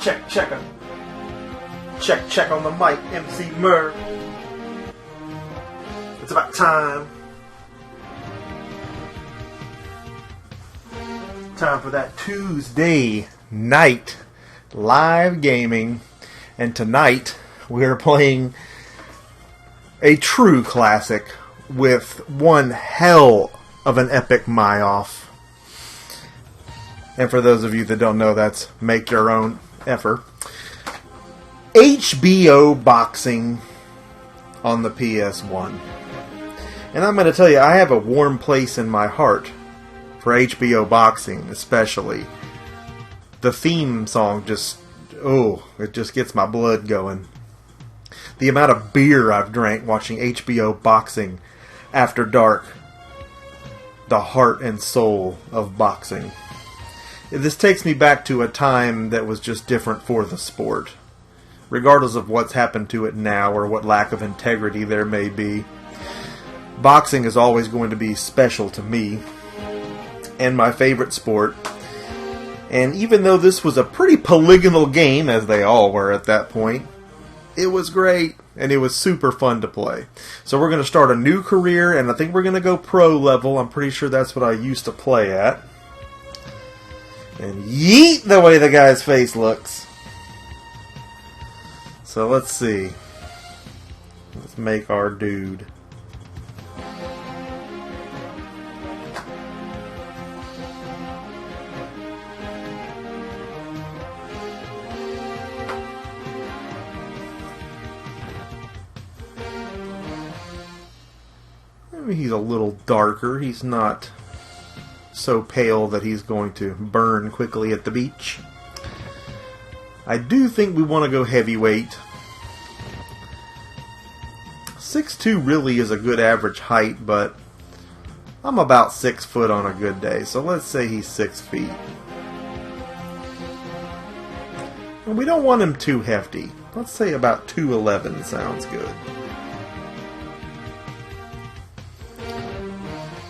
Check it. Check on the mic, Emceemur. It's about time. Time for that Tuesday night live gaming. And tonight we're playing a true classic with one hell of an epic my-off. And for those of you that don't know, that's make your own effort. HBO Boxing on the PS1. And I'm going to tell you, I have a warm place in my heart for HBO Boxing, especially. The theme song just, it just gets my blood going. The amount of beer I've drank watching HBO Boxing after dark. The heart and soul of boxing. This takes me back to a time that was just different for the sport. Regardless of what's happened to it now or what lack of integrity there may be, boxing is always going to be special to me and my favorite sport. And even though this was a pretty polygonal game, as they all were at that point, it was great and it was super fun to play. So we're going to start a new career, and I think we're going to go pro level. I'm pretty sure that's what I used to play at. And yeet the way the guy's face looks. So let's see. Let's make our dude. Maybe he's a little darker. He's not so pale that he's going to burn quickly at the beach. I do think we want to go heavyweight. 6'2" really is a good average height, but I'm about 6 foot on a good day, so let's say he's 6 feet. And we don't want him too hefty. Let's say about 2'11" sounds good.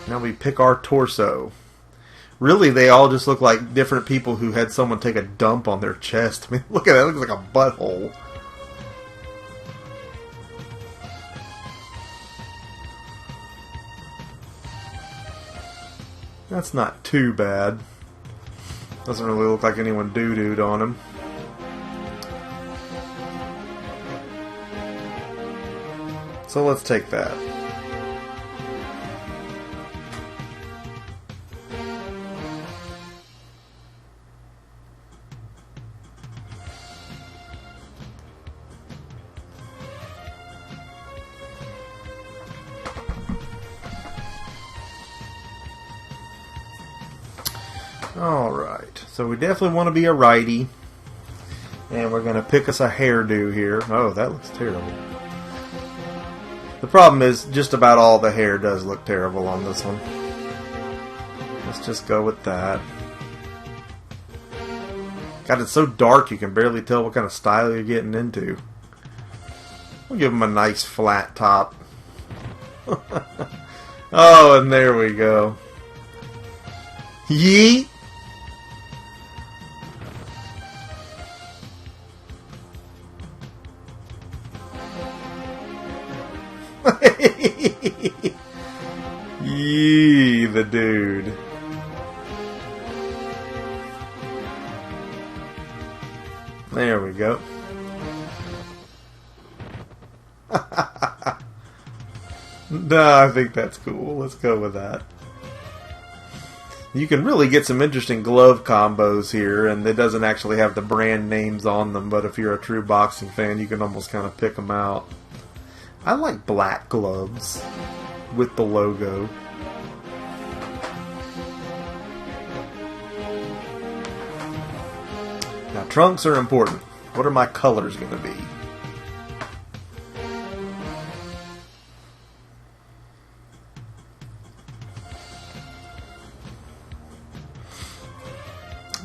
Now we pick our torso. Really, they all just look like different people who had someone take a dump on their chest. I mean, look at that. It looks like a butthole. That's not too bad. Doesn't really look like anyone doo-dooed on him. So let's take that. Alright, so we definitely want to be a righty. And we're going to pick us a hairdo here. Oh, that looks terrible. The problem is, just about all the hair does look terrible on this one. Let's just go with that. God, it's so dark you can barely tell what kind of style you're getting into. We'll give him a nice flat top. Oh, and there we go. Yeet! Yee, the dude. There we go. No, I think that's cool. Let's go with that. You can really get some interesting glove combos here, and it doesn't actually have the brand names on them, but if you're a true boxing fan, you can almost kind of pick them out. I like black gloves with the logo. Now, trunks are important. What are my colors going to be?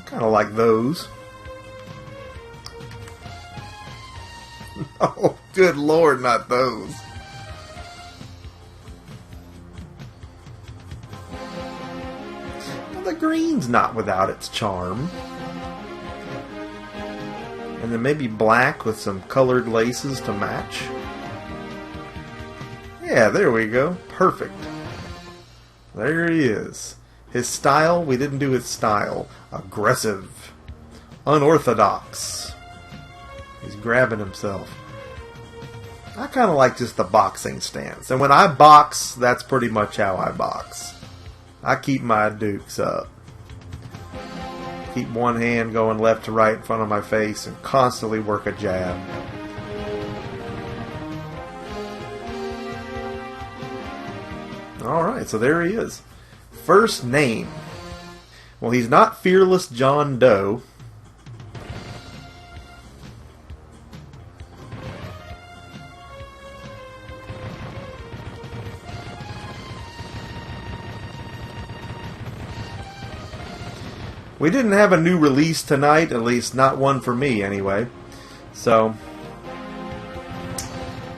Kind of like those. Oh, good lord, not those. Well, the green's not without its charm. And then maybe black with some colored laces to match. Yeah, there we go. Perfect. There he is. His style, we didn't do his style. Aggressive. Unorthodox. He's grabbing himself. I kind of like just the boxing stance. And when I box, that's pretty much how I box. I keep my dukes up. Keep one hand going left to right in front of my face and constantly work a jab. Alright, so there he is. First name. Well, he's not Fearless John Doe. We didn't have a new release tonight, at least not one for me anyway. So,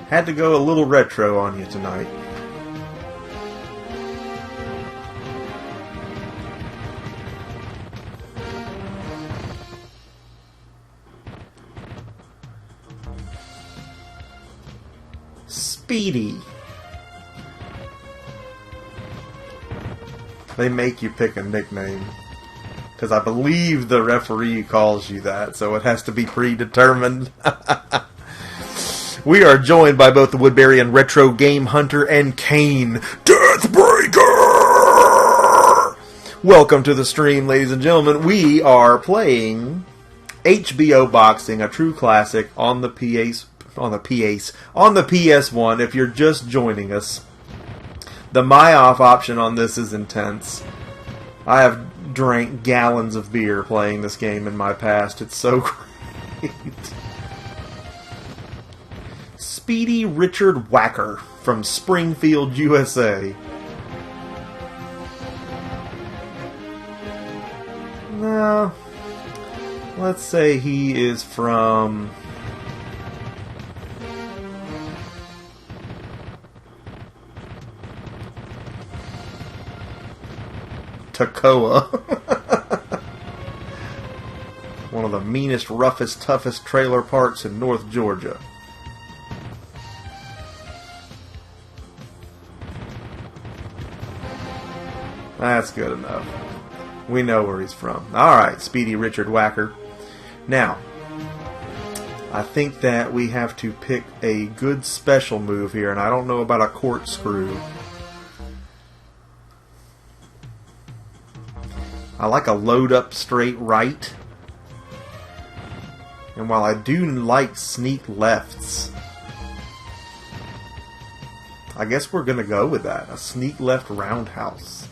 had to go a little retro on you tonight. Speedy. They make you pick a nickname. Because I believe the referee calls you that, so it has to be predetermined. We are joined by both the Woodbury and Retro Game Hunter and Kane Deathbreaker! Welcome to the stream, ladies and gentlemen. We are playing HBO Boxing, a true classic on the PS1. If you're just joining us, the my-off option on this is intense. I have drank gallons of beer playing this game in my past. It's so great. Speedy Richard Wacker from Springfield, USA. No, let's say he is from Toccoa. One of the meanest, roughest, toughest trailer parks in North Georgia. That's good enough. We know where he's from. Alright, Speedy Richard Wacker. Now, I think that we have to pick a good special move here, and I don't know about a corkscrew. I like a load up straight right. And while I do like sneak lefts, I guess we're going to go with that. A sneak left roundhouse.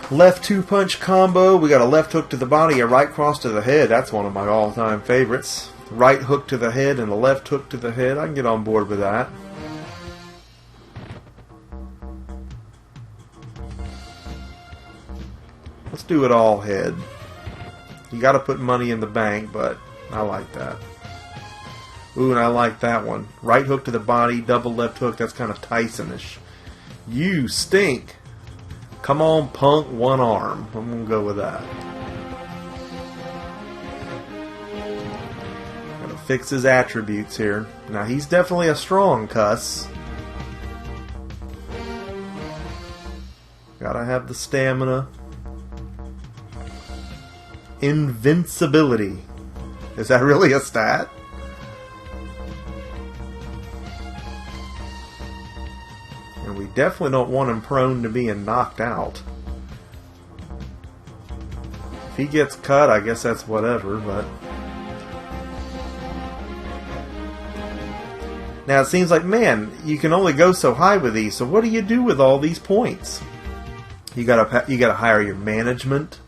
Left two-punch combo. We got a left hook to the body, a right cross to the head. That's one of my all-time favorites. Right hook to the head and a left hook to the head. I can get on board with that. Let's do it all head. You got to put money in the bank, but I like that. Ooh, and I like that one. Right hook to the body, double left hook. That's kind of Tyson-ish. You stink. Come on, punk, one arm. I'm going to go with that. Gotta fix his attributes here. Now, he's definitely a strong cuss. Gotta have the stamina. Invincibility. Is that really a stat? And we definitely don't want him prone to being knocked out. If he gets cut, I guess that's whatever, but... Now it seems like, man, you can only go so high with these, so what do you do with all these points? You gotta hire your management.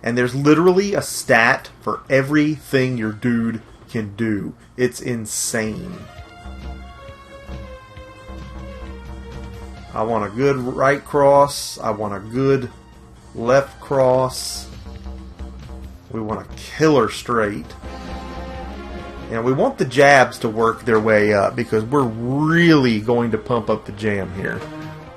And there's literally a stat for everything your dude can do. It's insane. I want a good right cross. I want a good left cross. We want a killer straight. And we want the jabs to work their way up because we're really going to pump up the jam here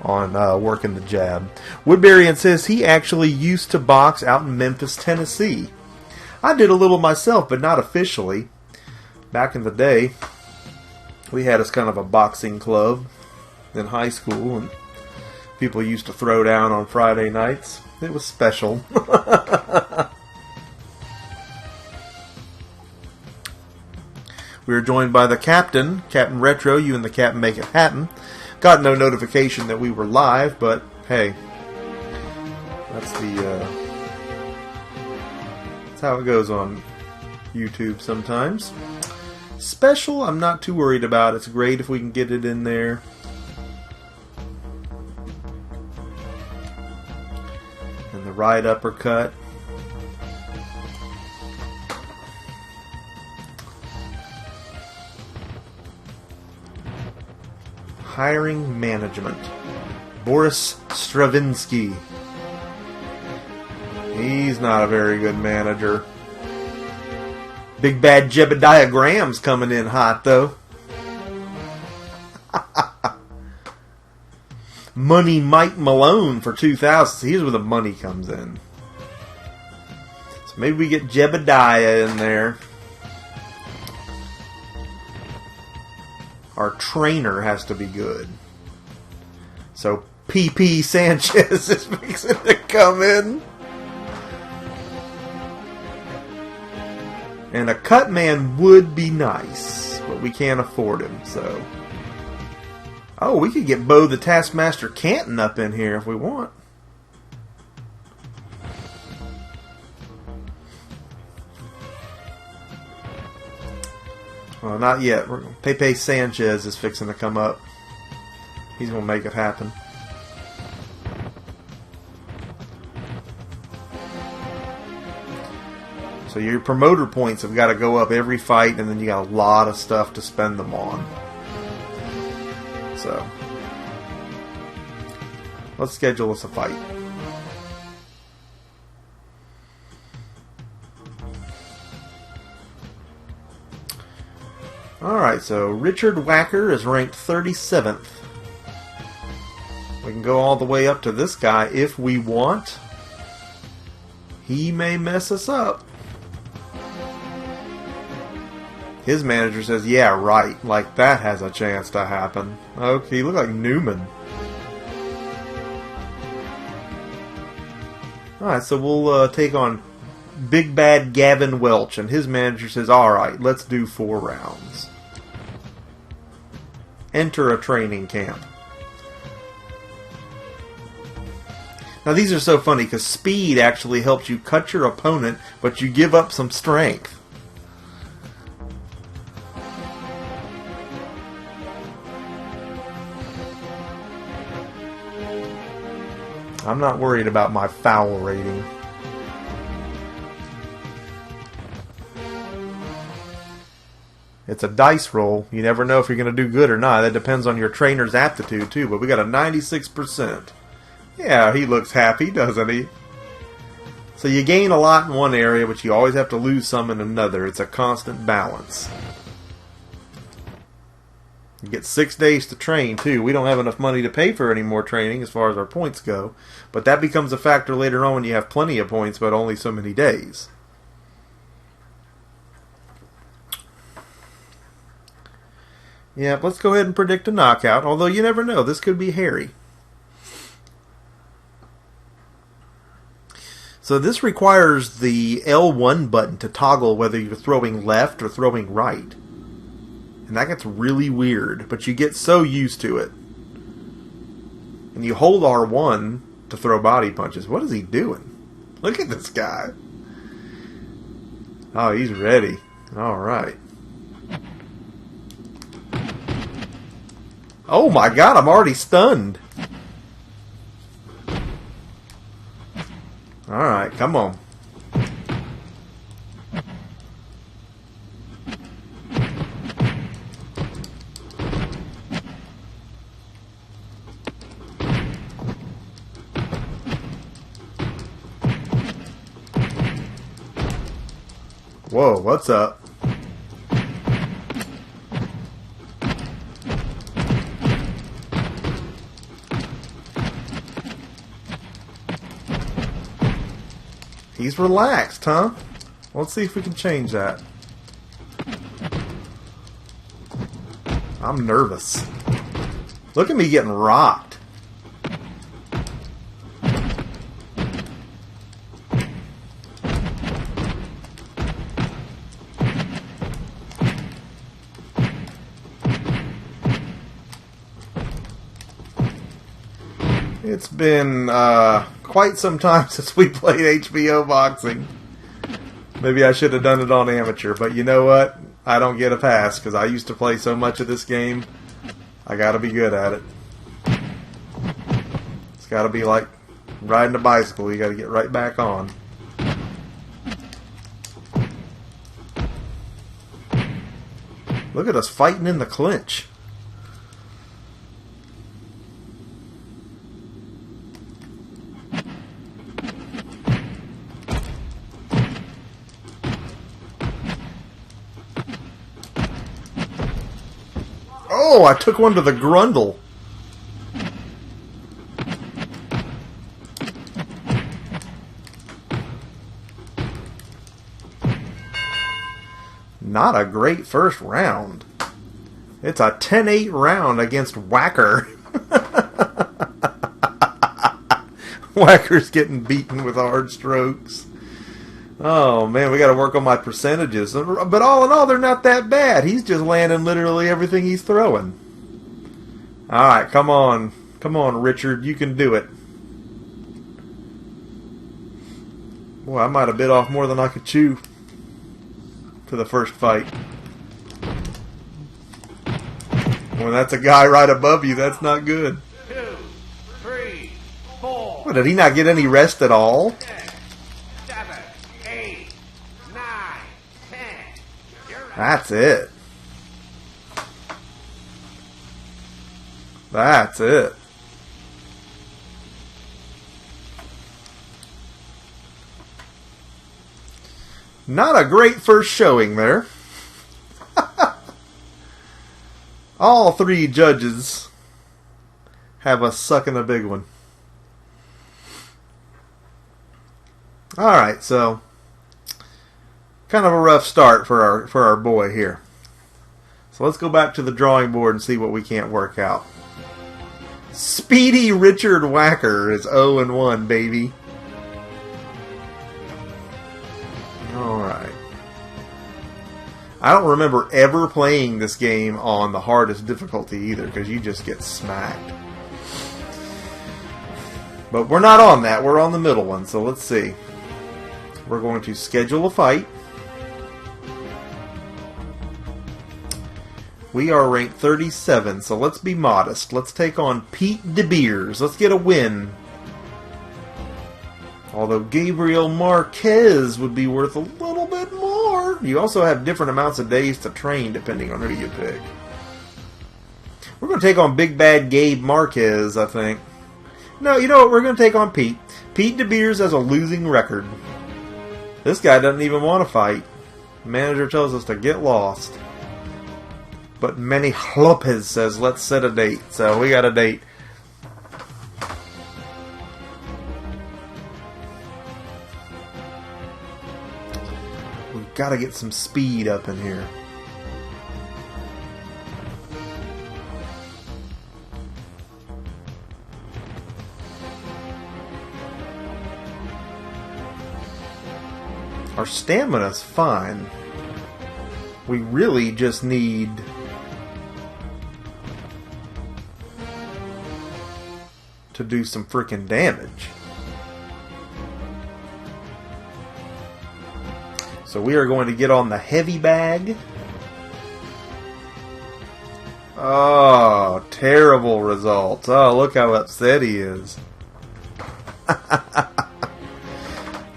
on working the jab. Woodbury says he actually used to box out in Memphis, Tennessee. I did a little myself, but not officially. Back in the day, we had us kind of a boxing club in high school, and people used to throw down on Friday nights. It was special. We were joined by the captain, Captain Retro. You and the captain make it happen. Got no notification that we were live, but hey, that's how it goes on YouTube sometimes. Special, I'm not too worried about. It's great if we can get it in there. And the right uppercut. Hiring management. Boris Stravinsky. He's not a very good manager. Big bad Jebediah Graham's coming in hot, though. Money Mike Malone for 2,000. So here's where the money comes in. So maybe we get Jebediah in there. Our trainer has to be good. So PP Sanchez is fixing to come in. And a cut man would be nice, but we can't afford him, so. Oh, we could get Bo the Taskmaster Canton up in here if we want. Well, not yet. Pepe Sanchez is fixing to come up. He's going to make it happen. So your promoter points have got to go up every fight, and then you got a lot of stuff to spend them on. So, let's schedule us a fight. Alright, so Richard Wacker is ranked 37th. We can go all the way up to this guy if we want. He may mess us up. His manager says, yeah, right. Like, that has a chance to happen. Okay, you look like Newman. Alright, so we'll take on Big Bad Gavin Welch. And his manager says, alright, let's do 4 rounds. Enter a training camp. Now, these are so funny, because speed actually helps you cut your opponent, but you give up some strength. I'm not worried about my foul rating. It's a dice roll. You never know if you're going to do good or not. That depends on your trainer's aptitude, too. But we got a 96%. Yeah, he looks happy, doesn't he? So you gain a lot in one area, but you always have to lose some in another. It's a constant balance. You get 6 days to train, too. We don't have enough money to pay for any more training as far as our points go. But that becomes a factor later on when you have plenty of points, but only so many days. Yeah, let's go ahead and predict a knockout. Although you never know. This could be hairy. So this requires the L1 button to toggle whether you're throwing left or throwing right. And that gets really weird, but you get so used to it. And you hold R1 to throw body punches. What is he doing? Look at this guy. Oh, he's ready. Alright. Oh my god, I'm already stunned. Alright, come on. Whoa, what's up? He's relaxed, huh? Let's see if we can change that. I'm nervous. Look at me getting rocked. It's been quite some time since we played HBO Boxing. Maybe I should have done it on amateur, but you know what? I don't get a pass because I used to play so much of this game. I gotta be good at it. It's gotta be like riding a bicycle. You gotta get right back on. Look at us fighting in the clinch. Oh, I took one to the grundle. Not a great first round. It's a 10-8 round against Whacker. Whacker's getting beaten with hard strokes. Oh, man, we got to work on my percentages. But all in all, they're not that bad. He's just landing literally everything he's throwing. All right, come on. Come on, Richard. You can do it. Boy, I might have bit off more than I could chew for the first fight. When that's a guy right above you, that's not good. 2, 3, 4. What, did he not get any rest at all? 6, 7, 8, 9, 10. You're right. That's it. That's it. Not a great first showing there. All three judges have us sucking a big one. Alright, so kind of a rough start for our boy here. So let's go back to the drawing board and see what we can't work out. Speedy Richard Whacker is 0-1, baby. Alright. I don't remember ever playing this game on the hardest difficulty either, because you just get smacked. But we're not on that. We're on the middle one, so let's see. We're going to schedule a fight. We are ranked 37, so let's be modest. Let's take on Pete De Beers. Let's get a win. Although Gabriel Marquez would be worth a little bit more. You also have different amounts of days to train depending on who you pick. We're going to take on Big Bad Gabe Marquez, I think. No, you know what? We're going to take on Pete. Pete De Beers has a losing record. This guy doesn't even want to fight. The manager tells us to get lost. But Manny Lopez says, let's set a date. So we got a date. We've got to get some speed up in here. Our stamina's fine. We really just need to do some freaking damage. So we are going to get on the heavy bag. Oh, terrible results. Oh, look how upset he is.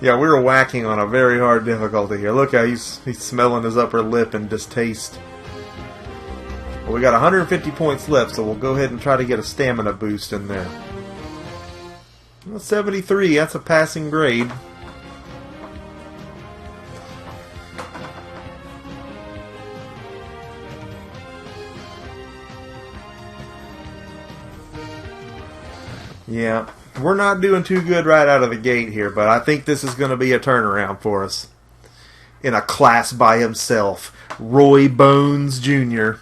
Yeah, we were whacking on a very hard difficulty here. Look how he's smelling his upper lip in distaste. Well, we got 150 points left, so we'll go ahead and try to get a stamina boost in there. Well, 73, that's a passing grade. Yeah, we're not doing too good right out of the gate here, but I think this is going to be a turnaround for us. In a class by himself, Roy Bones Jr.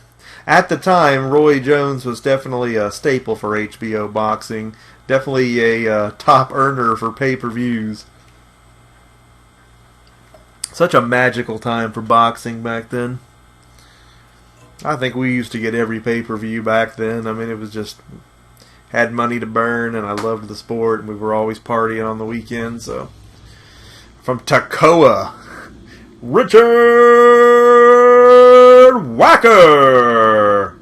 At the time, Roy Jones was definitely a staple for HBO Boxing. Definitely a top earner for pay-per-views. Such a magical time for boxing back then. I think we used to get every pay-per-view back then. I mean, it was just... had money to burn, and I loved the sport, and we were always partying on the weekends. So, from Toccoa, Richard Wacker,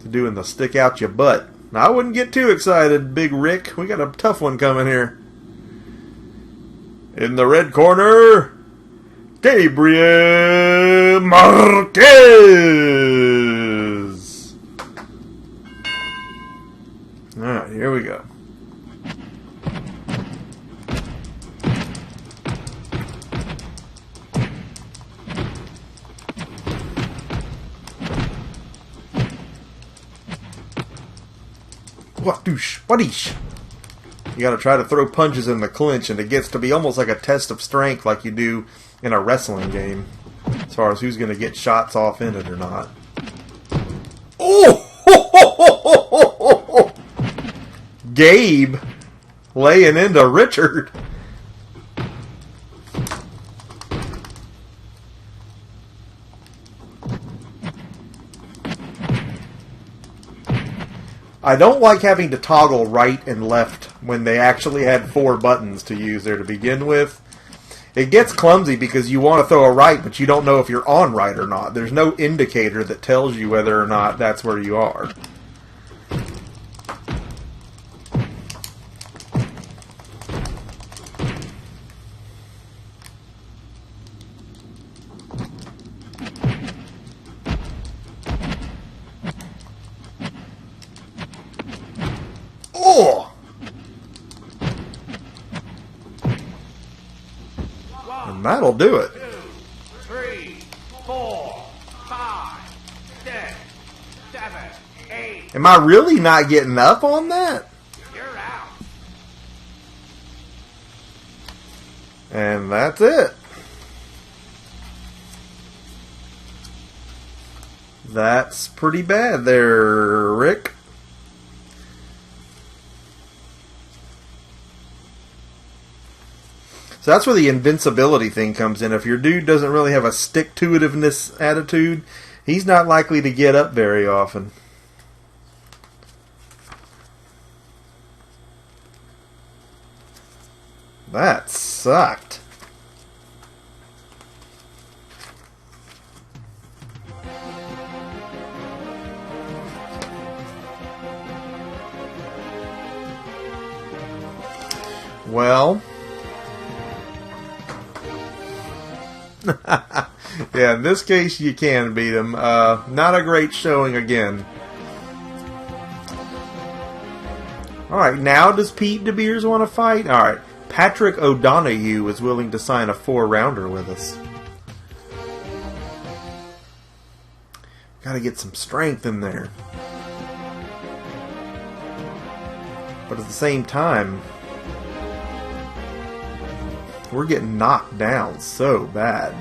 doing the stick out your butt. Now, I wouldn't get too excited, Big Rick. We got a tough one coming here. In the red corner, Gabriel Marquez. Alright, here we go. What-ish? You gotta try to throw punches in the clinch, and it gets to be almost like a test of strength like you do in a wrestling game. As far as who's gonna get shots off in it or not. Oh! Gabe laying into Richard. I don't like having to toggle right and left when they actually had 4 buttons to use there to begin with. It gets clumsy because you want to throw a right, but you don't know if you're on right or not. There's no indicator that tells you whether or not that's where you are. And that'll do it. 2, 3, 4, 5, 6, 7, 8. Am I really not getting up on that? You're out. And that's it. That's pretty bad there, Rick. So that's where the invincibility thing comes in. If your dude doesn't really have a stick-to-itiveness attitude, he's not likely to get up very often. That sucked. Well... yeah, in this case you can beat him. Not a great showing again. Alright, now does Pete De Beers want to fight? Alright, Patrick O'Donoghue is willing to sign a 4-rounder with us. Gotta get some strength in there. But at the same time, we're getting knocked down so bad.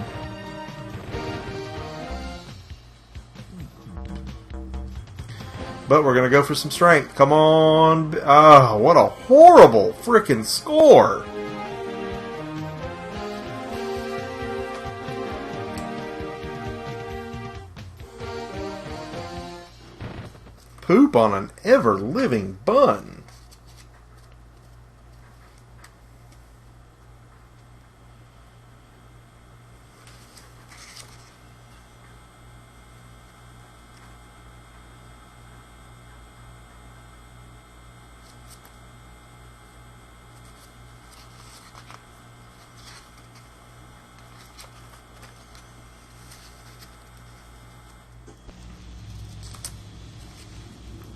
But we're going to go for some strength. Come on. Oh, what a horrible freaking score. Poop on an ever-living bun.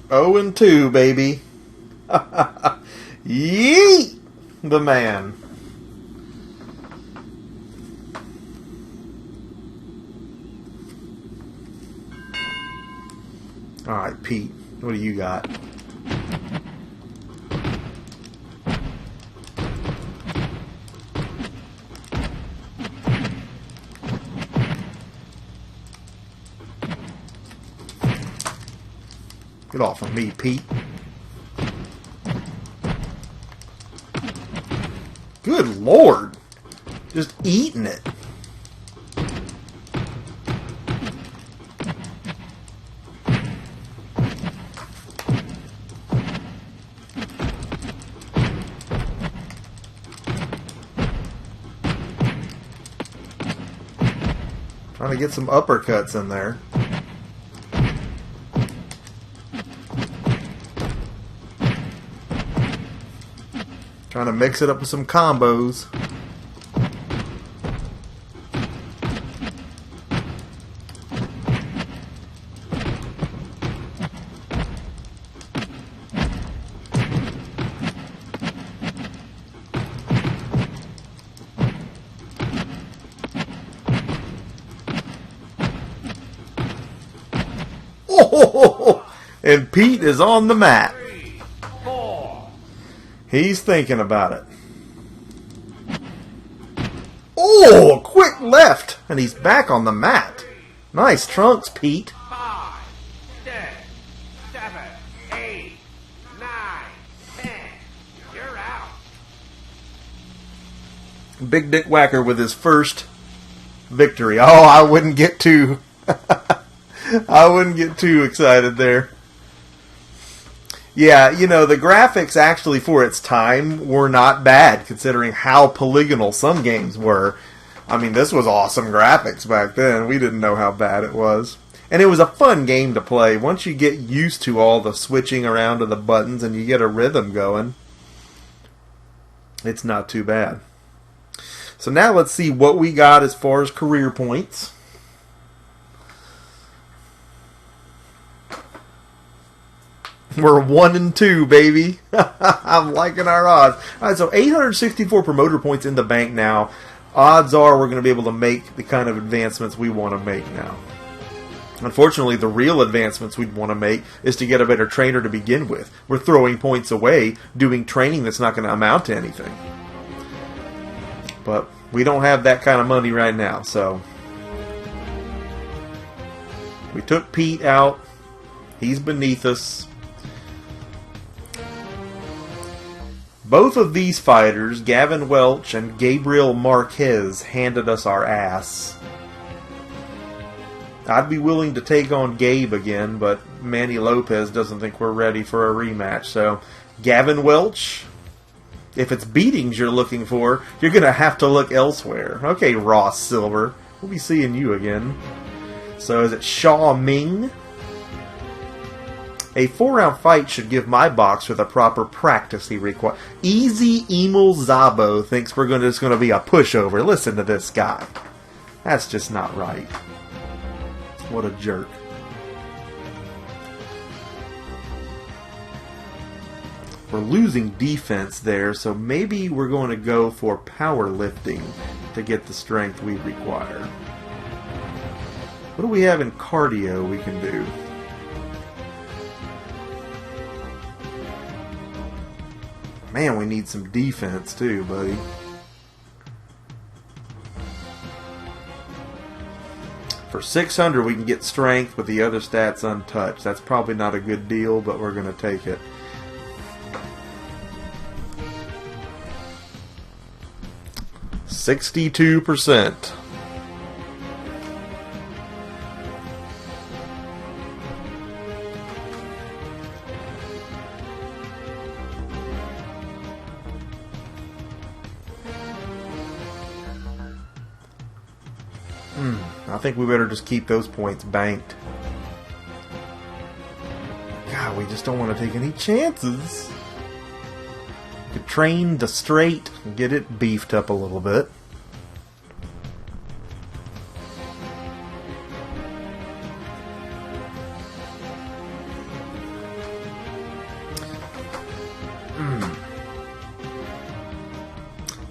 Oh and 2, baby. Yeet! The man. Alright, Pete. What do you got? Get off of me, Pete. Good Lord. Just eating it. Trying to get some uppercuts in there. Trying to mix it up with some combos. And Pete is on the mat. 3, 4. He's thinking about it. Oh, a quick left. And he's back on the mat. Nice trunks, Pete. 5, 6, 7, 8, 9, 10. You're out. Big Dick Whacker with his first victory. Oh, I wouldn't get too... I wouldn't get too excited there. Yeah, you know, the graphics actually for its time were not bad, considering how polygonal some games were. I mean, this was awesome graphics back then. We didn't know how bad it was. And it was a fun game to play. Once you get used to all the switching around of the buttons and you get a rhythm going, it's not too bad. So now let's see what we got as far as career points. We're 1 and 2, baby. I'm liking our odds. All right, so 864 promoter points in the bank now. Odds are we're going to be able to make the kind of advancements we want to make now. Unfortunately, the real advancements we'd want to make is to get a better trainer to begin with. We're throwing points away doing training that's not going to amount to anything. But we don't have that kind of money right now, so... We took Pete out. He's beneath us. Both of these fighters, Gavin Welch and Gabriel Marquez, handed us our ass. I'd be willing to take on Gabe again, but Manny Lopez doesn't think we're ready for a rematch. So, Gavin Welch, if it's beatings you're looking for, you're going to have to look elsewhere. Okay, Ross Silver, we'll be seeing you again. So, is it Shaw Ming? A 4-round fight should give my boxer the proper practice he requires. Easy Emil Zabo thinks we're just going to be a pushover. Listen to this guy. That's just not right. What a jerk. We're losing defense there, so maybe we're going to go for powerlifting to get the strength we require. What do we have in cardio we can do? Man, we need some defense too, buddy. For 600, we can get strength with the other stats untouched. That's probably not a good deal, but we're going to take it. $62%. I think we better just keep those points banked. God, we just don't want to take any chances. We could train the straight and get it beefed up a little bit.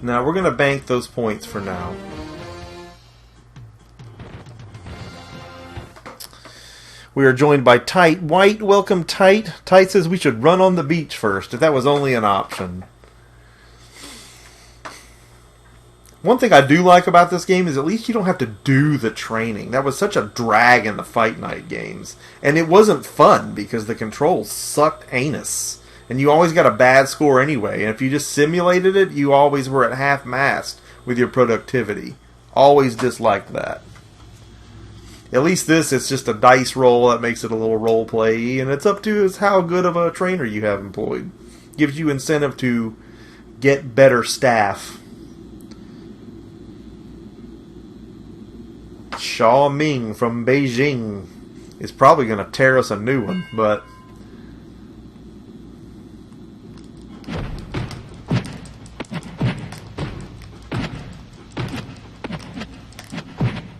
Now, we're going to bank those points for now. We are joined by Tight White. Welcome, Tight. Tight says we should run on the beach first, if that was only an option. One thing I do like about this game is at least you don't have to do the training. That was such a drag in the Fight Night games. And it wasn't fun because the controls sucked anus. And you always got a bad score anyway. And if you just simulated it, you always were at half-mast with your productivity. Always disliked that. At least this, it's just a dice roll that makes it a little role play, and it's up to how good of a trainer you have employed. Gives you incentive to get better staff. Shaw Ming from Beijing is probably going to tear us a new one, but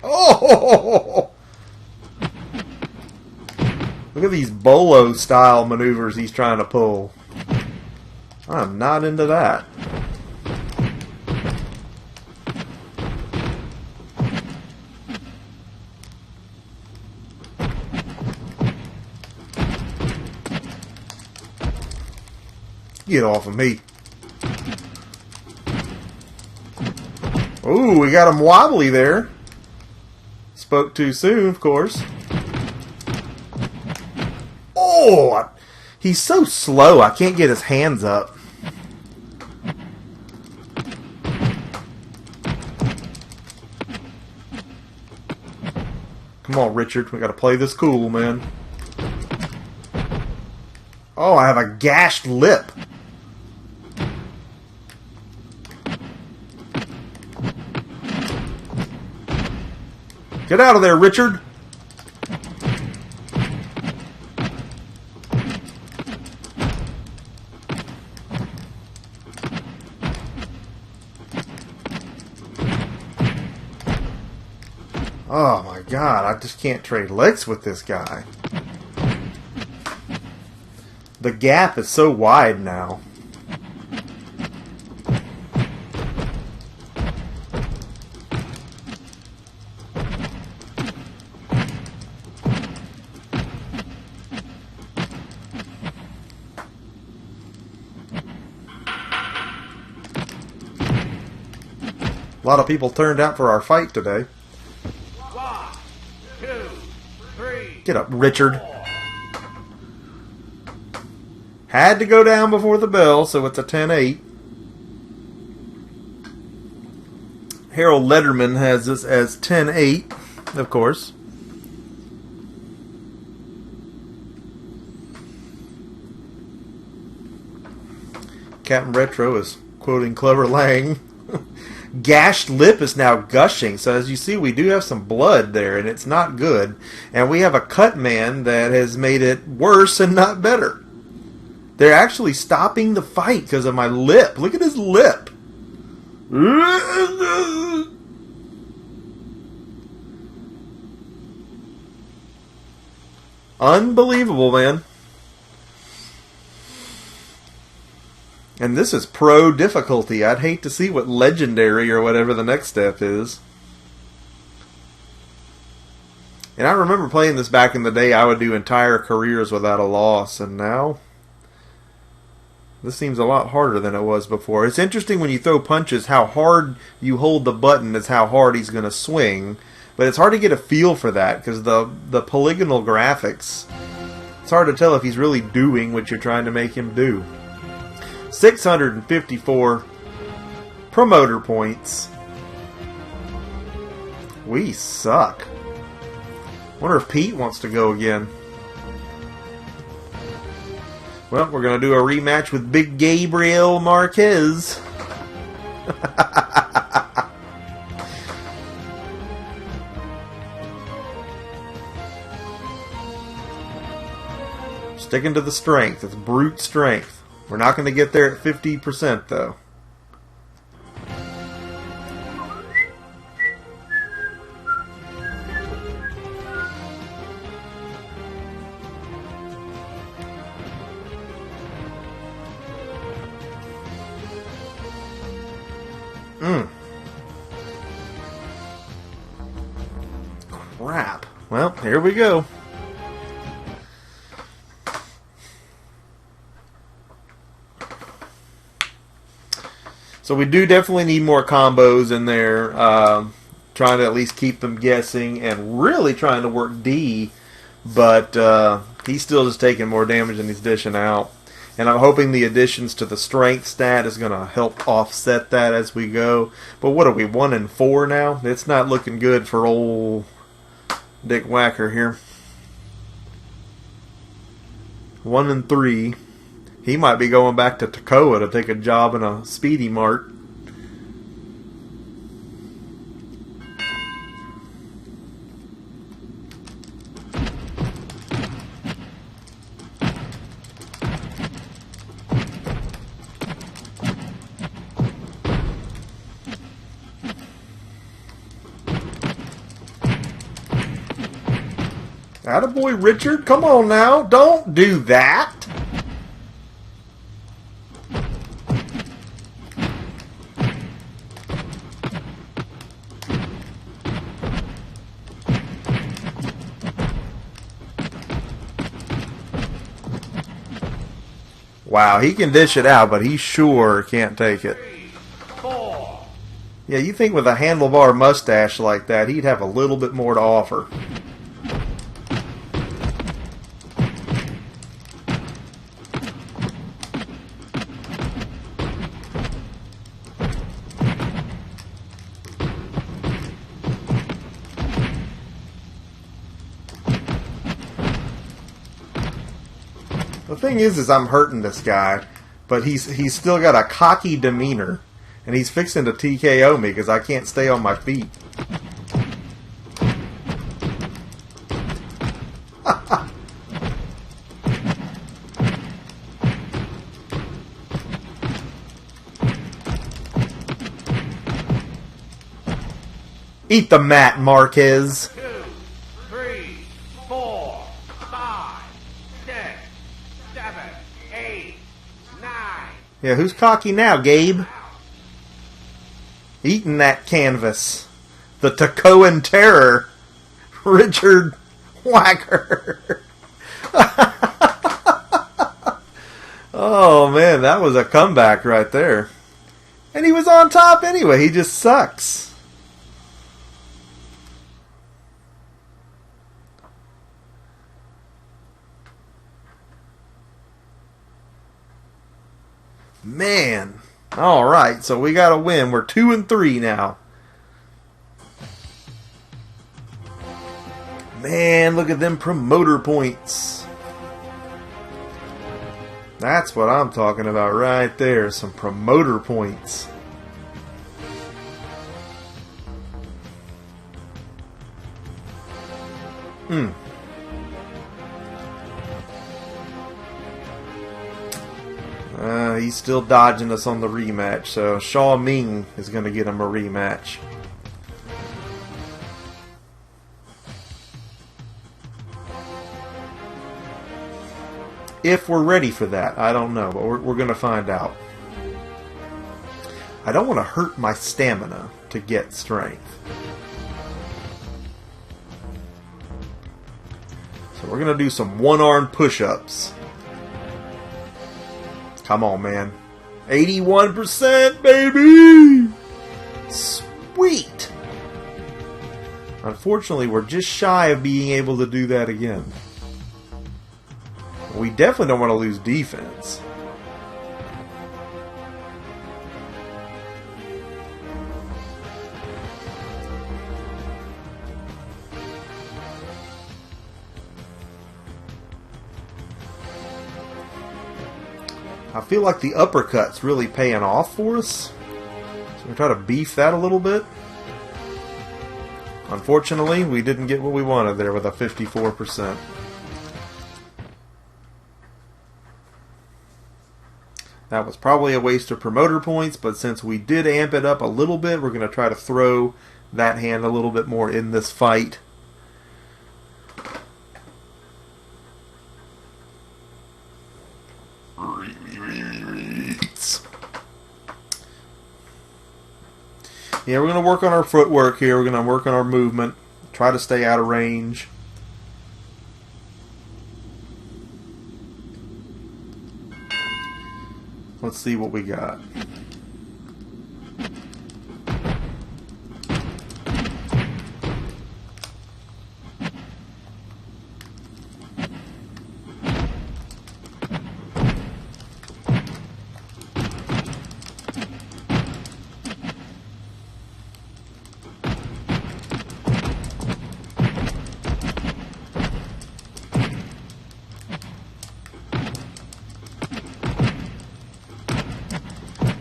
oh! Look at these bolo-style maneuvers he's trying to pull. I'm not into that. Get off of me. Ooh, we got him wobbly there. Spoke too soon, of course. Oh, he's so slow, I can't get his hands up. Come on, Richard, we gotta play this cool, man. Oh, I have a gashed lip. Get out of there, Richard! Oh my god, I just can't trade licks with this guy. The gap is so wide now. A lot of people turned out for our fight today. 1, 2, 3. Get up, Richard. Had to go down before the bell, so it's a 10-8. Harold Letterman has this as 10-8, of course. Captain Retro is quoting Clever Lang. Gashed lip is now gushing, so as you see, we do have some blood there, and it's not good. And we have a cut man that has made it worse and not better. They're actually stopping the fight because of my lip. Look at his lip. Unbelievable, man. And this is pro difficulty. I'd hate to see what legendary or whatever the next step is. And I remember playing this back in the day. I would do entire careers without a loss. And now, this seems a lot harder than it was before. It's interesting when you throw punches, how hard you hold the button is how hard he's going to swing. But it's hard to get a feel for that because the polygonal graphics, it's hard to tell if he's really doing what you're trying to make him do. 654 promoter points. We suck. Wonder if Pete wants to go again. Well, we're going to do a rematch with Big Gabriel Marquez. Sticking to the strength. It's brute strength. We're not going to get there at 50%, though. Crap. Well, here we go. So we do definitely need more combos in there. Trying to at least keep them guessing and really trying to work D. But he's still just taking more damage than he's dishing out. And I'm hoping the additions to the strength stat is going to help offset that as we go. But what are we, 1 and 4 now? It's not looking good for old Dick Whacker here. 1 and 3. He might be going back to Toccoa to take a job in a Speedy Mart. Attaboy, Richard. Come on now. Don't do that. Wow, he can dish it out, but he sure can't take it. 3, 4. Yeah, you think with a handlebar mustache like that, he'd have a little bit more to offer. The thing is I'm hurting this guy, but he's still got a cocky demeanor, and he's fixing to TKO me because I can't stay on my feet. Eat the mat, Marquez. 2, 3, 4, 5, 6, 7, 8, 9. Yeah, who's cocky now, Gabe? Eating that canvas. The Toccoan Terror. Richard Whacker. Oh, man, that was a comeback right there. And he was on top anyway. He just sucks. Man. Alright, so we got to win. We're 2 and 3 now. Man, look at them promoter points. That's what I'm talking about right there. Some promoter points. He's still dodging us on the rematch, so Shaw Ming is going to get him a rematch. If we're ready for that, I don't know, but we're going to find out. I don't want to hurt my stamina to get strength. So we're going to do some one-arm push-ups. Come on, man. 81%, baby! Sweet! Unfortunately, we're just shy of being able to do that again. We definitely don't want to lose defense. I feel like the uppercut's really paying off for us. So we try to beef that a little bit. Unfortunately, we didn't get what we wanted there with a 54%. That was probably a waste of promoter points, but since we did amp it up a little bit, we're going to try to throw that hand a little bit more in this fight. Yeah, we're going to work on our footwork here. We're going to work on our movement. Try to stay out of range. Let's see what we got.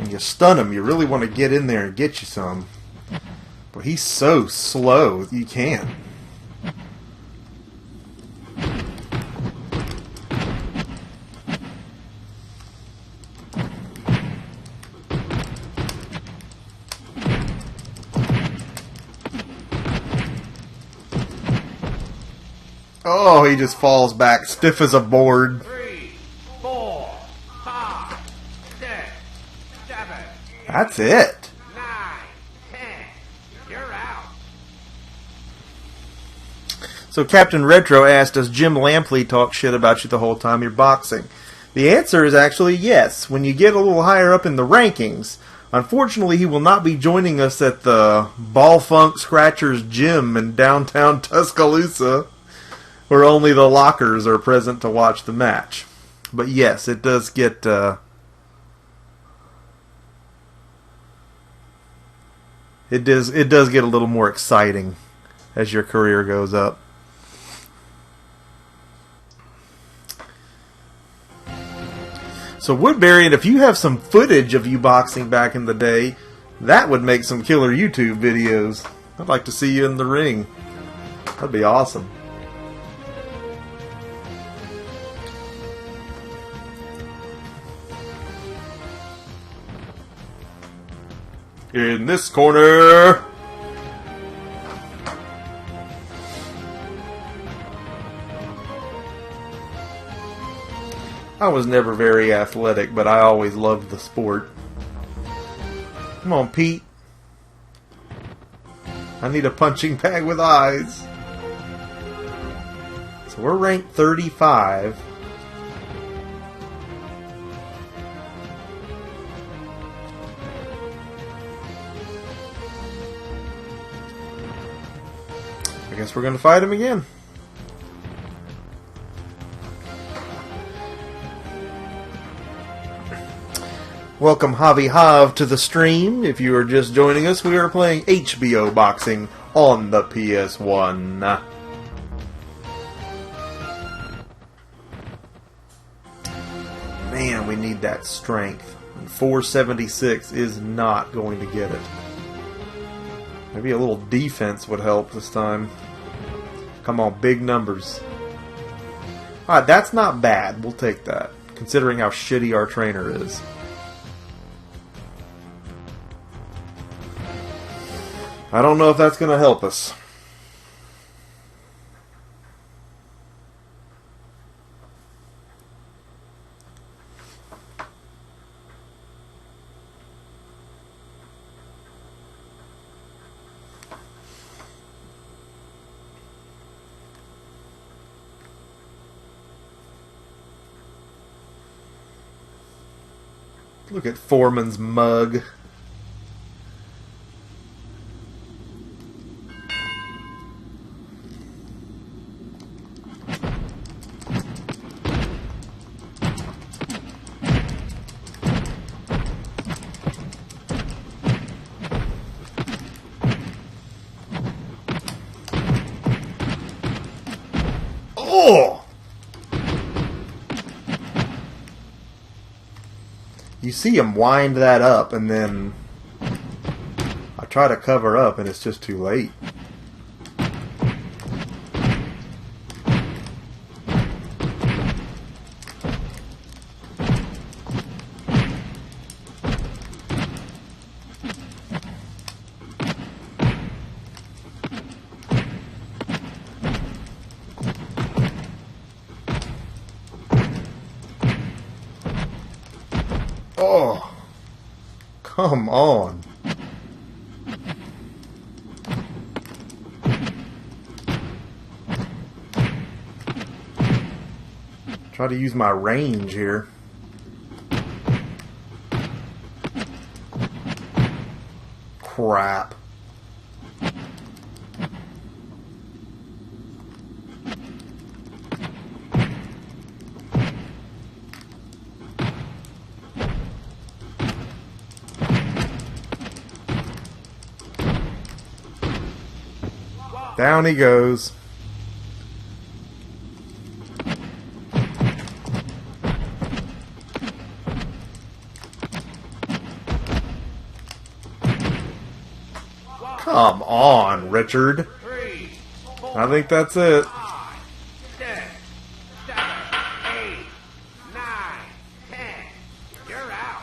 When you stun him, you really want to get in there and get you some. But he's so slow, you can't. Oh, he just falls back stiff as a board. 3, 4, 5, 6, 7, That's it. 9, 10. You're out. So Captain Retro asked, does Jim Lampley talk shit about you the whole time you're boxing? The answer is actually yes, when you get a little higher up in the rankings. Unfortunately, he will not be joining us at the Ball Funk Scratchers Gym in downtown Tuscaloosa, where only the lockers are present to watch the match. But yes, it does get it does get a little more exciting as your career goes up. So Woodbury, and if you have some footage of you boxing back in the day, that would make some killer YouTube videos. I'd like to see you in the ring. That'd be awesome. In this corner, I was never very athletic, but I always loved the sport. Come on, Pete. I need a punching bag with eyes. So we're ranked 35. I guess we're going to fight him again. Welcome, Javi Hav, to the stream. If you are just joining us, we are playing HBO Boxing on the PS1. Man, we need that strength. 476 is not going to get it. Maybe a little defense would help this time. Come on, big numbers. Alright, that's not bad. We'll take that, considering how shitty our trainer is. I don't know if that's going to help us. Look at Foreman's mug. Oh! You see him wind that up, and then I try to cover up, and it's just too late. Oh, come on. Try to use my range here. Crap. Down he goes. Come on, Richard. 3, 4, I think that's it. 5, 6, 7, 8, 9, 10. You're out.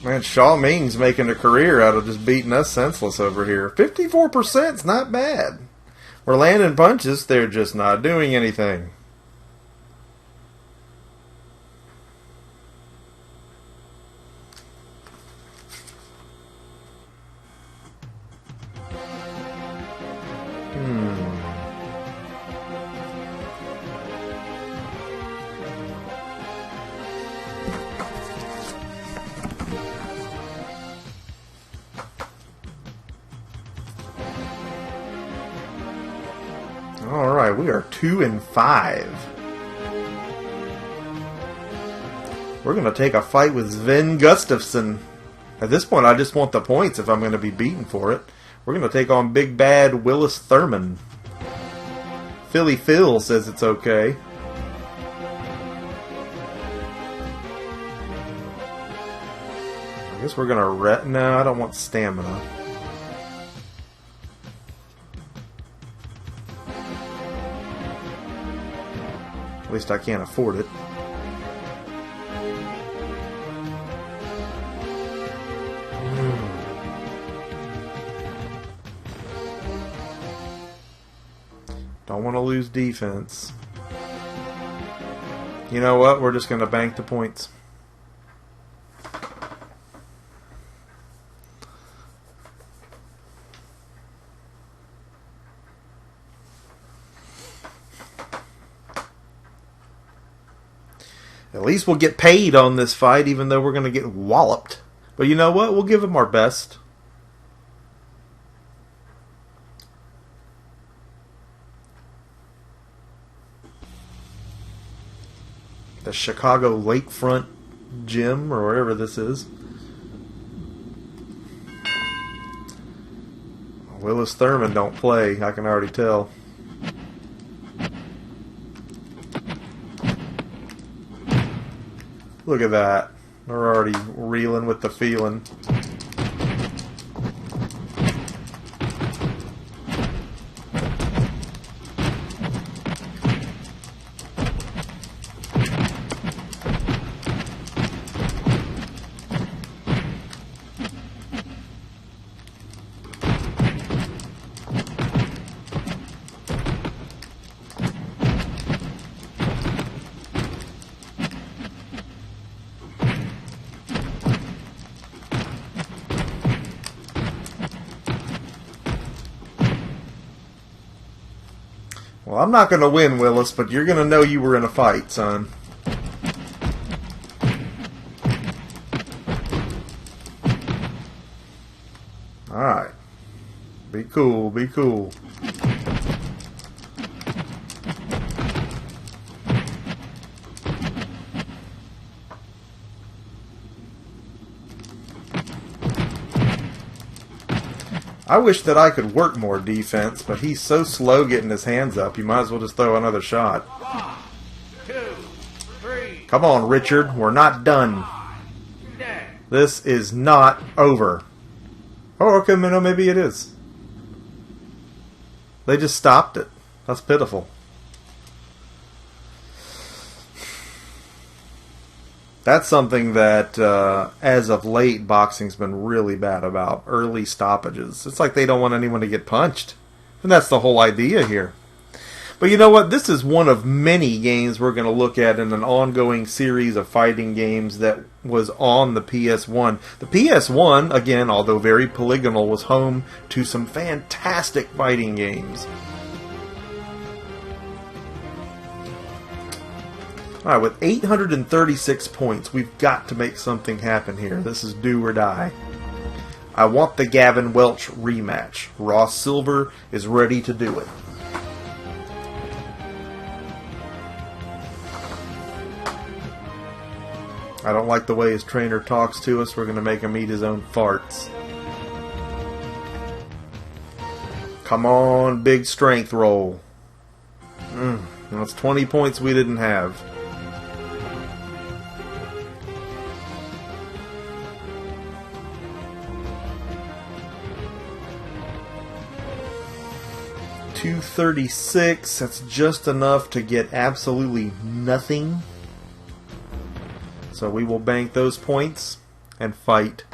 Man, Shaw Ming's making a career out of just beating us senseless over here. 54% is not bad. We're landing punches, they're just not doing anything. Alright, we are 2-5. We're going to take a fight with Sven Gustafsson. At this point, I just want the points if I'm going to be beaten for it. We're going to take on Big Bad Willis Thurman. Philly Phil says it's okay. I guess we're going to... No, I don't want stamina. At least I can't afford it. Don't want to lose defense. You know what? We're just going to bank the points. At least we'll get paid on this fight, even though we're going to get walloped. But you know what? We'll give them our best. The Chicago Lakefront Gym, or wherever this is. Willis Thurman don't play, I can already tell. Look at that. We're already reeling with the feeling. Well, I'm not going to win, Willis, but you're going to know you were in a fight, son. Alright. Be cool, be cool. I wish that I could work more defense, but he's so slow getting his hands up, you might as well just throw another shot. 1, 2, 3. Come on, Richard. We're not done. This is not over. Oh, okay, no, maybe it is. They just stopped it. That's pitiful. That's something that, as of late, boxing's been really bad about. Early stoppages. It's like they don't want anyone to get punched. And that's the whole idea here. But you know what? This is one of many games we're going to look at in an ongoing series of fighting games that was on the PS1. The PS1, again, although very polygonal, was home to some fantastic fighting games. Alright, with 836 points, we've got to make something happen here. This is do or die. I want the Gavin Welch rematch. Ross Silver is ready to do it. I don't like the way his trainer talks to us. We're going to make him eat his own farts. Come on, big strength roll. That's 20 points we didn't have. 236. That's just enough to get absolutely nothing. So we will bank those points and fight.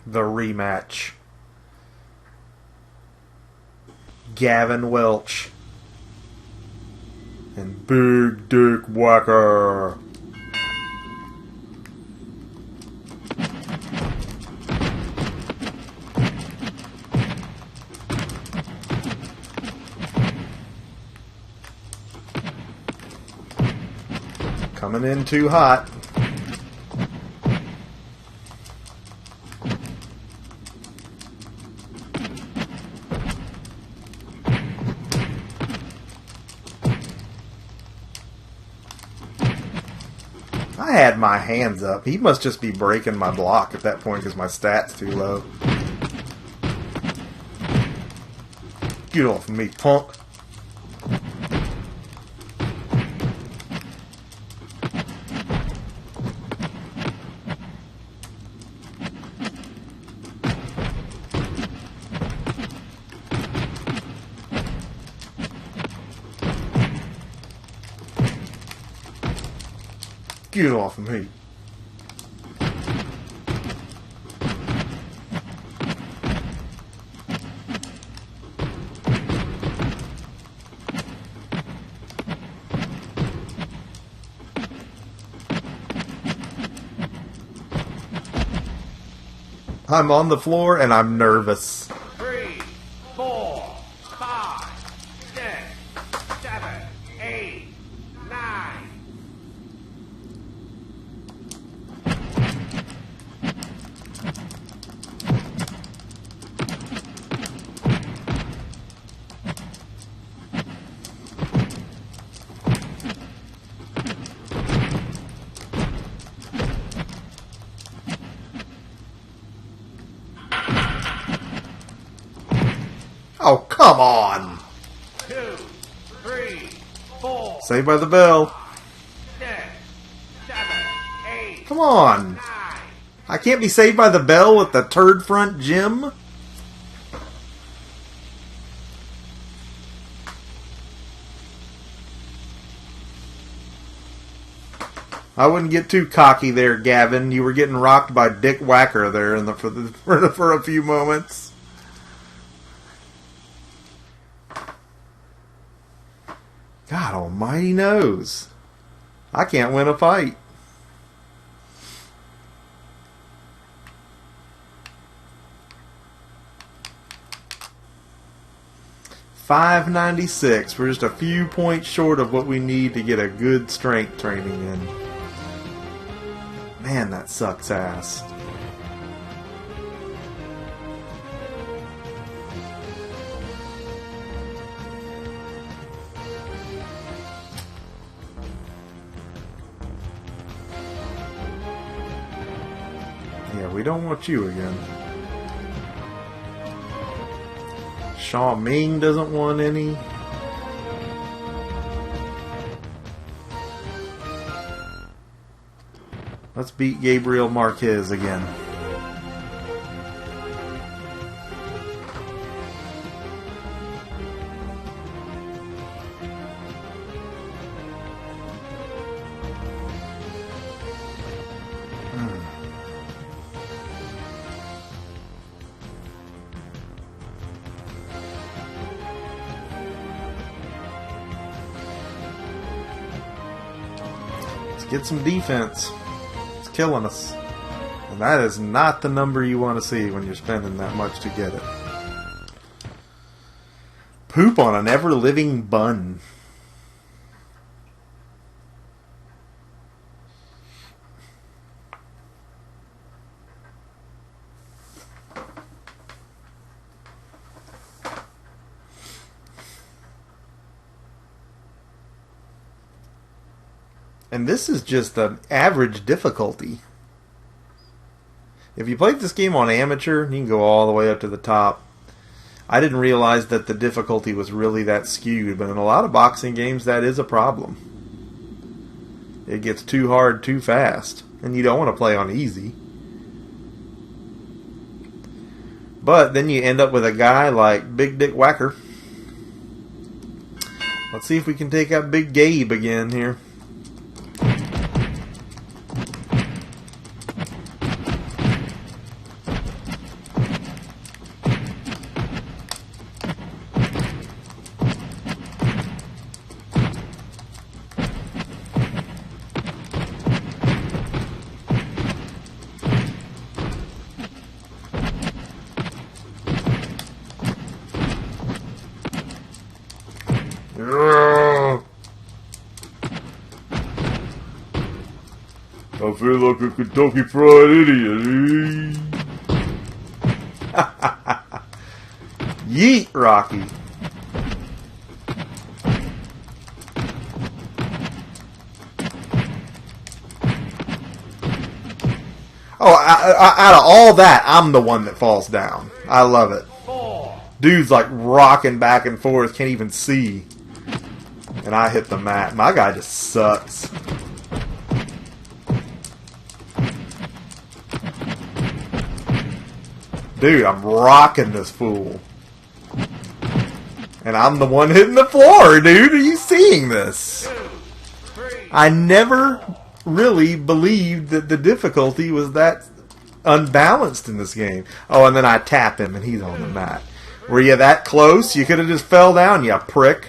The rematch. Gavin Welch and Big Dick Whacker. Coming in too hot. I had my hands up. He must just be breaking my block at that point because my stat's too low. Get off of me, punk. Get off of me. I'm on the floor and I'm nervous. 3, 4, 5, 6, 7, 8, 9. Oh, come on. 2, 3, 4, Saved by the bell. 6, 7, 8, Come on. 9. I can't be saved by the bell with the turd front gym. I wouldn't get too cocky there, Gavin. You were getting rocked by Dick Whacker there for a few moments. God almighty knows. I can't win a fight. $596. We're just a few points short of what we need to get a good strength training in. Man, that sucks ass. Yeah, we don't want you again. Shaw Ming doesn't want any. Let's beat Gabriel Marquez again. Let's get some defense. It's killing us. And that is not the number you want to see when you're spending that much to get it. Poop on an ever-living bun. And this is just an average difficulty. If you played this game on amateur, you can go all the way up to the top. I didn't realize that the difficulty was really that skewed, but in a lot of boxing games, that is a problem. It gets too hard too fast, and you don't want to play on easy. But then you end up with a guy like Big Dick Whacker. Let's see if we can take out Big Gabe again here. I feel like a Kentucky Fried Idiot. Yeet, Rocky. Oh, out of all that, I'm the one that falls down. I love it. Dude's like rocking back and forth, can't even see. And I hit the mat. My guy just sucks. Dude, I'm rocking this fool. And I'm the one hitting the floor, dude. Are you seeing this? I never really believed that the difficulty was that unbalanced in this game. Oh, and then I tap him and he's on the mat. Were you that close? You could have just fell down, you prick.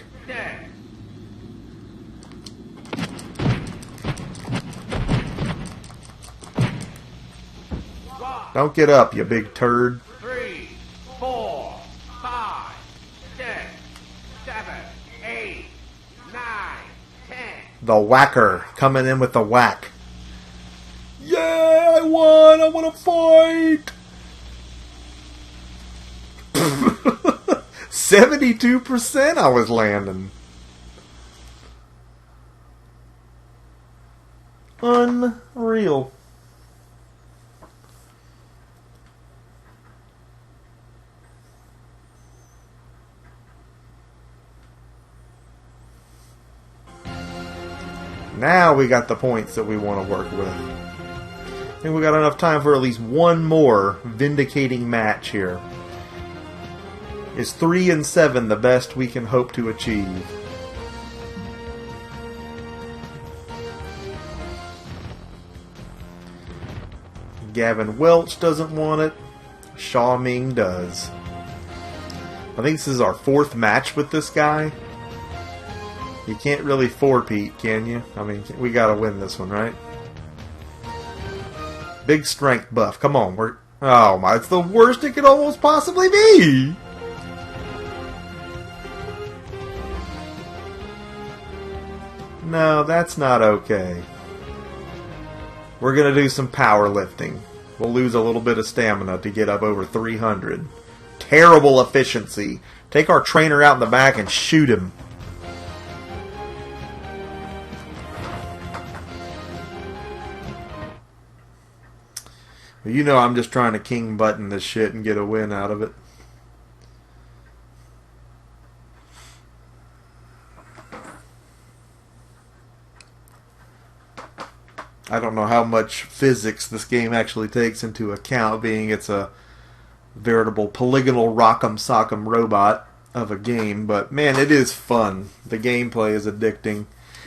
Don't get up, you big turd. 3, 4, 5, 6, 7, 8, 9, 10. The whacker coming in with the whack. Yeah, I won. I want to fight. 72% I was landing. Unreal. Now we got the points that we want to work with. I think we got enough time for at least one more vindicating match here. Is 3 and 7 the best we can hope to achieve? Gavin Welch doesn't want it. Shaw Ming does. I think this is our 4th match with this guy. You can't really four-peat, can you? I mean, we gotta win this one, right? Big strength buff. Come on, we're... Oh my, it's the worst it could almost possibly be! No, that's not okay. We're gonna do some powerlifting. We'll lose a little bit of stamina to get up over 300. Terrible efficiency. Take our trainer out in the back and shoot him. You know I'm just trying to king button this shit and get a win out of it. I don't know how much physics this game actually takes into account, being it's a veritable polygonal rock'em sock'em robot of a game, but man, it is fun. The gameplay is addicting.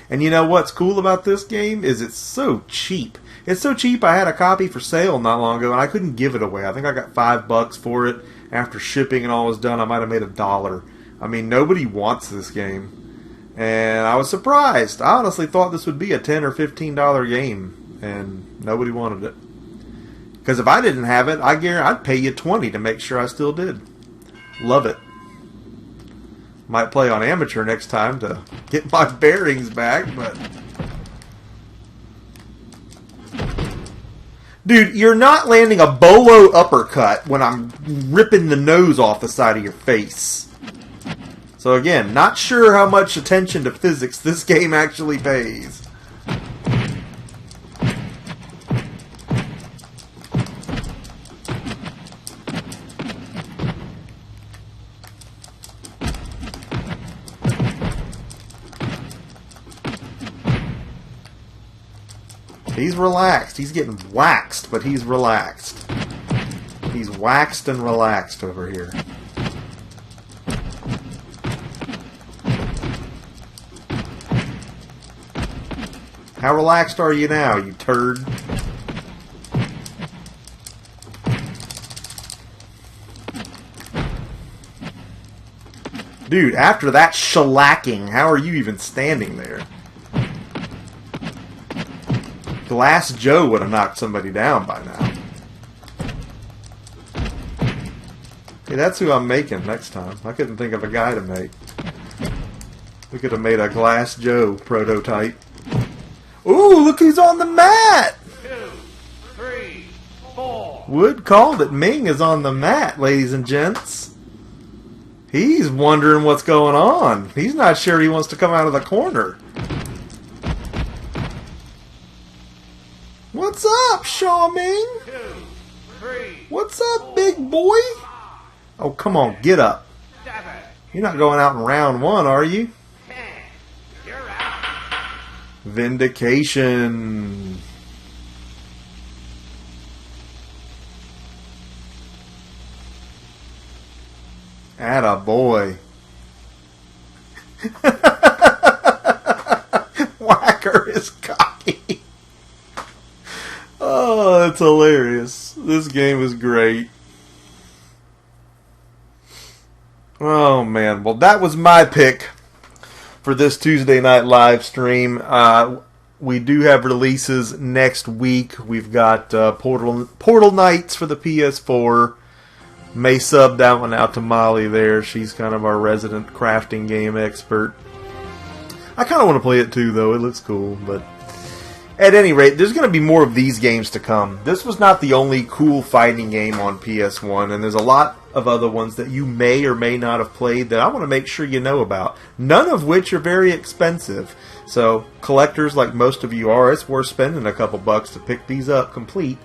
And you know what's cool about this game is it's so cheap. It's so cheap I had a copy for sale not long ago and I couldn't give it away. I think I got $5 for it. After shipping and all was done, I might have made $1. I mean, nobody wants this game. And I was surprised. I honestly thought this would be a $10 or $15 game. And nobody wanted it. Because if I didn't have it, I guarantee I'd pay you $20 to make sure I still did. Love it. Might play on amateur next time to get my bearings back, but... Dude, you're not landing a bolo uppercut when I'm ripping the nose off the side of your face. So again, not sure how much attention to physics this game actually pays. He's relaxed. He's getting waxed, but he's relaxed. He's waxed and relaxed over here. How relaxed are you now, you turd? Dude, after that shellacking, how are you even standing there? Glass Joe would have knocked somebody down by now. Hey, that's who I'm making next time. I couldn't think of a guy to make. We could have made a Glass Joe prototype. Ooh, look who's on the mat! 2, 3, 4. Wood called it. Ming is on the mat, ladies and gents. He's wondering what's going on. He's not sure he wants to come out of the corner. What's up, Shaw Ming? 2, 3, What's up, big boy? Oh, come on, get up. 7, You're not going out in round 1, are you? 10. You're out. Vindication. Atta boy. Whacker is cocky. Oh, that's hilarious. This game is great. Oh, man. Well, that was my pick for this Tuesday night live stream. We do have releases next week. We've got Portal Knights for the PS4. May sub that one out to Molly there. She's kind of our resident crafting game expert. I kind of want to play it too, though. It looks cool. But at any rate, there's going to be more of these games to come. This was not the only cool fighting game on PS1, and there's a lot of other ones that you may or may not have played that I want to make sure you know about. None of which are very expensive. So, collectors like most of you are, it's worth spending a couple bucks to pick these up complete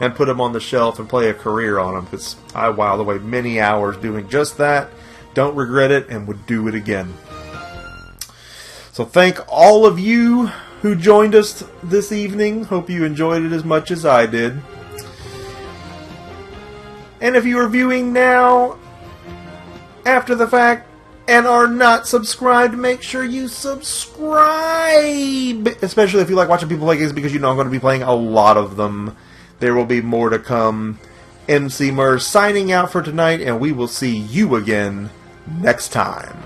and put them on the shelf and play a career on them, because I whiled away many hours doing just that. Don't regret it, and would do it again. So thank all of you who joined us this evening. Hope you enjoyed it as much as I did. And if you are viewing now, after the fact, and are not subscribed, make sure you subscribe! Especially if you like watching people play games, because you know I'm going to be playing a lot of them. There will be more to come. Emceemur signing out for tonight, and we will see you again next time.